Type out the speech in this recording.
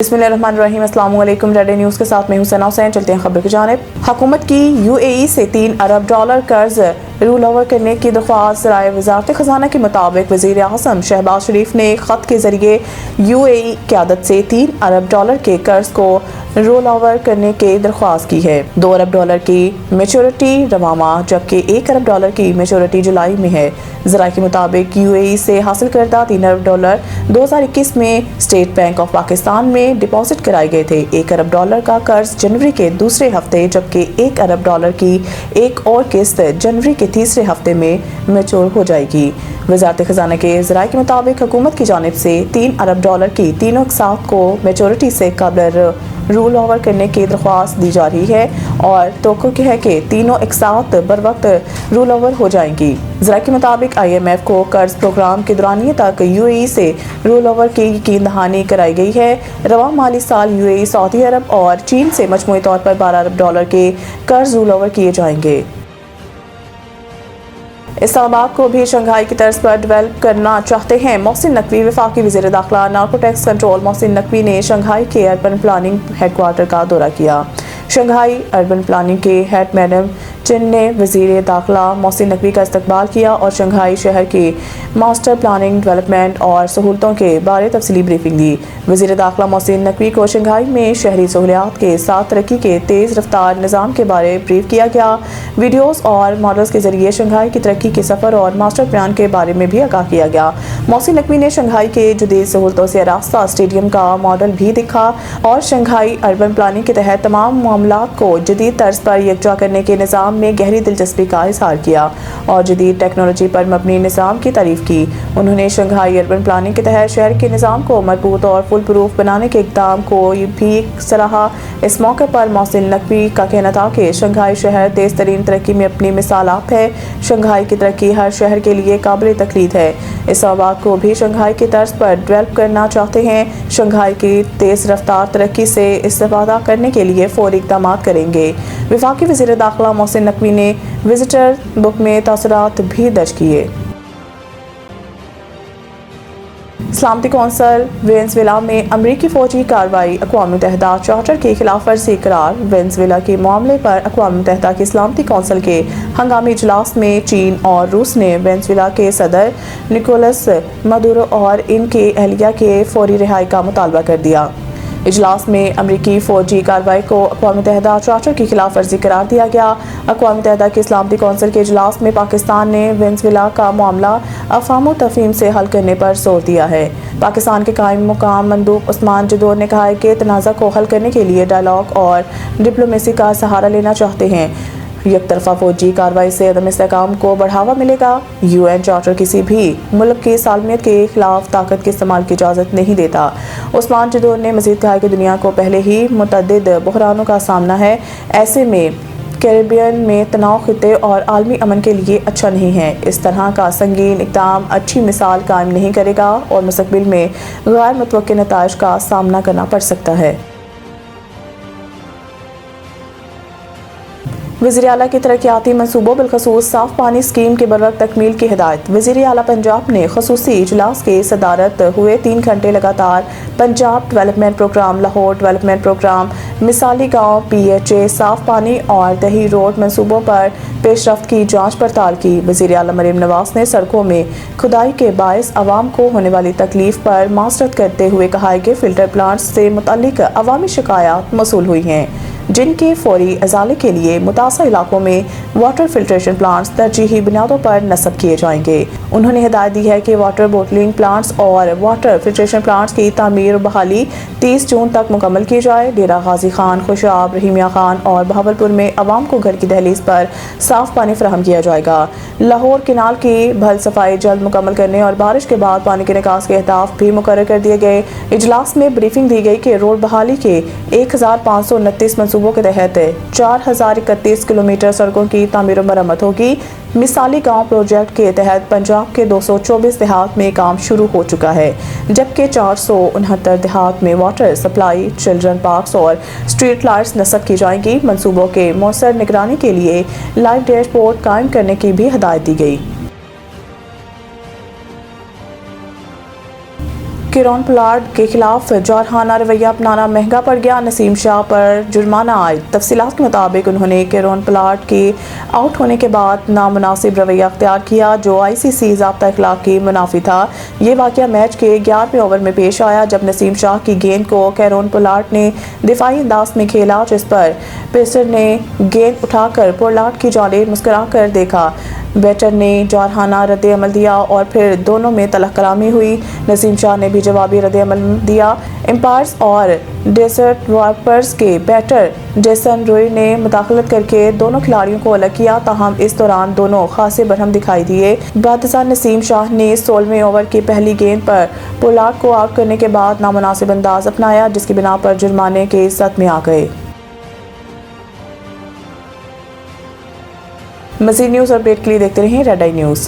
बिस्मिल्लाहिर्रहमानिर्रहीम। अस्सलाम वालेकुम। रेड न्यूज़ के साथ मैं हूं सना हुसैन। चलते हैं खबर की जानिब। हुकूमत की UAE से $3 अरब कर्ज रूल ओवर करने की दरख्वास्त। राय वज़ारत ख़ज़ाना के मुताबिक वज़ीर आज़म शहबाज शरीफ ने ख़त के ज़रिए UAE क़यादत से $3 अरब के कर्ज को रोल ओवर करने की दरख्वास्त की है। $2 अरब की मेच्योरिटी रवामा जबकि $1 अरब की मेच्योरिटी जुलाई में है। ज़राए के मुताबिक UAE से हासिल करदा $3 अरब 2021 में स्टेट बैंक ऑफ पाकिस्तान में डिपॉजिट कराए गए थे। $1 अरब का कर्ज जनवरी के दूसरे हफ्ते जबकि $1 अरब की एक और किस्त जनवरी के तीसरे हफ्ते में मैच्योर हो जाएगी। वज़ारत ख़ज़ाना के ज़राए के मुताबिक हुकूमत की जानिब से $3 अरब की तीनों अक़सात को मैच्योरिटी से कबल रूल ओवर करने की दरख्वास्त दी जा रही है और तवक्को है कि तीनों अक़सात बर वक्त रूल ओवर हो जाएंगी। ज़राए के मुताबिक IMF को कर्ज प्रोग्राम के दौरानिए तक UAE से रोल ओवर की यकीन दहानी कराई गई है। रवां माली साल UAE, सऊदी अरब और चीन से मजमूई तौर पर $12 अरब के कर्ज रूल ओवर किए जाएंगे। इस्लामाबाद को भी शंघाई की तर्ज पर डेवलप करना चाहते हैं मोहसिन नकवी। वफाकी वज़ीर दाखिला नार्कोटिक्स कंट्रोल मोहसिन नकवी ने शंघाई के अर्बन प्लानिंग हेडक्वार्टर का दौरा किया। शंघाई अर्बन प्लानिंग के हेड मैडम चिन ने वज़ीर दाखिला मोहसिन नकवी का इस्तकबाल किया और शंघाई शहर की मास्टर प्लानिंग, डेवलपमेंट और सहूलतों के बारे तफसीली ब्रीफिंग दी। वज़ीर दाखिला मोहसिन नकवी को शंघाई में शहरी सहूलियात के साथ तरक्की के तेज़ रफ्तार निज़ाम के बारे ब्रीफ किया गया। वीडियोज़ और मॉडल्स के ज़रिए शंघाई की तरक्की के सफ़र और मास्टर प्लान के बारे में भी आगाह किया गया। मोहसिन नकवी ने शंघाई के जदीद सहूलतों से आरास्ता स्टेडियम का मॉडल भी दिखा और शंघाई अर्बन प्लानिंग के तहत तमाम मामलात को जदीद तर्ज पर यकजा करने के निज़ाम में गहरी दिलचस्पी का इज़हार किया और जदीद टेक्नोलॉजी पर मबनी निज़ाम की तारीफ की। उन्होंने शंघाई अर्बन प्लानिंग के तहत शहर के निज़ाम को मजबूत और फुल प्रूफ बनाने के इक़दाम को भी सराहा। इस मौके पर मोहसिन नकवी का कहना था कि शंघाई शहर तेज़ तरीन तरक्की में अपनी मिसालात है। शंघाई की तरक्की हर शहर के लिए काबिल तकलीद है। इस्लामाबाद को भी शंघाई की तर्ज पर डेवलप करना चाहते हैं। शंघाई की तेज़ रफ्तार तरक्की से इस्तेफादा करने के लिए फौरी इक़दाम करेंगे। वफाकी वज़ीर दाखिला मोहसिन नकवी ने विजिटर बुक में तासुरात भी दर्ज किए। सलामती कौंसिल वेनेज़ुएला में अमरीकी फ़ौजी कार्रवाई। अक़वाम मुत्तहिदा चार्टर के खिलाफ वर्जी करार। वेनेज़ुएला के मामले पर अक़वाम मुत्तहिदा की सलामती कौंसिल के हंगामी इजलास में चीन और रूस ने वेनेज़ुएला के सदर निकोलस मदुरो और इनके अहलिया के फौरी रिहाई का मुतालबा कर दिया। इजलास में अमरीकी फ़ौजी कार्रवाई को अक़वाम मुत्तहिदा चार्टर की खिलाफ वर्जी करार दिया गया। अक़वाम मुत्तहिदा की सलामती कौंसिल के इजलास में पाकिस्तान ने वेनेज़ुएला का मामला अफ़हाम तफ़हीम से हल करने पर जोर दिया है। पाकिस्तान के कायम मुकाम मंदूब उस्मान जदौर ने कहा है कि तनाज़ा को हल करने के लिए डायलॉग और डिप्लोमेसी का सहारा लेना चाहते हैं। यकतरफा फौजी कार्रवाई से अदम इस्तेहकाम को बढ़ावा मिलेगा। UN चार्टर किसी भी मुल्क की सालमियत के खिलाफ ताकत के इस्तेमाल की इजाज़त नहीं देता। उस्मान जदौर ने मज़ीद कहा कि दुनिया को पहले ही मुतअद्दिद बहरानों का सामना है। ऐसे में कैरिबियन में तनाव खित्ते और आलमी अमन के लिए अच्छा नहीं है। इस तरह का संगीन इक़दाम अच्छी मिसाल कायम नहीं करेगा और मुस्तक़बिल में गैर मुतवक्किल नताइज का सामना करना पड़ सकता है। वज़ीर आला की तरक्याती मनसूबों बिलखसूस साफ पानी स्कीम के बरवक्त तकमील की हिदायत। वज़ीर आला पंजाब ने खसूसी इजलास के सदारत हुए 3 घंटे लगातार Punjab development programme, Lahore development programme, मिसाली गाँव PHA, साफ पानी और दही रोड मनसूबों पर पेशरफ्त की जाँच पड़ताल की। वज़ीर आला मरीम नवाज ने सड़कों में खुदाई के बायस आवाम को होने वाली तकलीफ पर मासरत करते हुए कहा कि फ़िल्टर प्लांट से मुतल्लिक अवामी शिकायत मौसूल हुई हैं जिनके फौरी अजाले के लिए मुतासर इलाकों में वाटर फिल्ट्रेशन प्लांट्स तरजीही बुनियादों पर नस्ब किए जाएंगे। उन्होंने हिदायत दी है कि वाटर बोटलिंग प्लांट्स और वाटर फिल्ट्रेशन प्लांट्स की तामीर और बहाली 30 जून तक मुकम्मल की जाए। डेरा गाजी खान, खुशाब, रहीमिया खान और बहावलपुर में अवाम को घर की दहलीज पर साफ पानी फराहम किया जाएगा। लाहौर केनाल की भल सफाई जल्द मुकम्मल करने और बारिश के बाद पानी के निकास के अहदाफ भी मुकर्रर कर दिए गए। इजलास में ब्रीफिंग दी गई कि रोड बहाली के 1529 मनसूबों के तहत 4031 किलोमीटर सड़कों की तामीर मरम्मत होगी। मिसाली गांव प्रोजेक्ट के तहत पंजाब के 224 देहात में काम शुरू हो चुका है जबकि 469 देहात में वाटर सप्लाई, चिल्ड्रन पार्क्स और स्ट्रीट लाइट्स नस्ब की जाएंगी। मंसूबों के मौसर निगरानी के लिए लाइव डैशबोर्ड कायम करने की भी हिदायत दी गई। کیرون پولاڈ کے خلاف جارحانہ رویہ اپنانا مہنگا پڑ گیا، نسیم شاہ پر جرمانہ عائد۔ تفصیلات کے مطابق انہوں نے کیرون پولاڈ کے آؤٹ ہونے کے بعد نامناسب رویہ اختیار کیا جو ICC ضابطہ اخلاق کی منافی تھا۔ یہ واقعہ میچ کے 11ویں اوور میں پیش آیا جب نسیم شاہ کی گیند کو کیرون پولاڈ نے دفاعی انداز میں کھیلا، جس پر پیسر نے گیند اٹھا کر پولاڈ کی جانب مسکرا کر دیکھا۔ بیٹر نے جارحانہ رد عمل دیا اور پھر دونوں میں تلخ کلامی ہوئی۔ نسیم شاہ نے بھی جوابی رد عمل دیا۔ امپائرز اور ڈیسرٹ وارپرز کے بیٹر جیسن روی نے مداخلت کر کے دونوں کھلاڑیوں کو الگ کیا، تاہم اس دوران دونوں خاصے برہم دکھائی دیے۔ بعد ازاں نسیم شاہ نے 16ویں اوور کی پہلی گیند پر پولاڈ کو آؤٹ کرنے کے بعد نامناسب انداز اپنایا، جس کی بنا پر جرمانے کے زد میں آ گئے۔ مزید نیوز اپڈیٹ کے لیے دیکھتے رہیں ریڈ آئی نیوز۔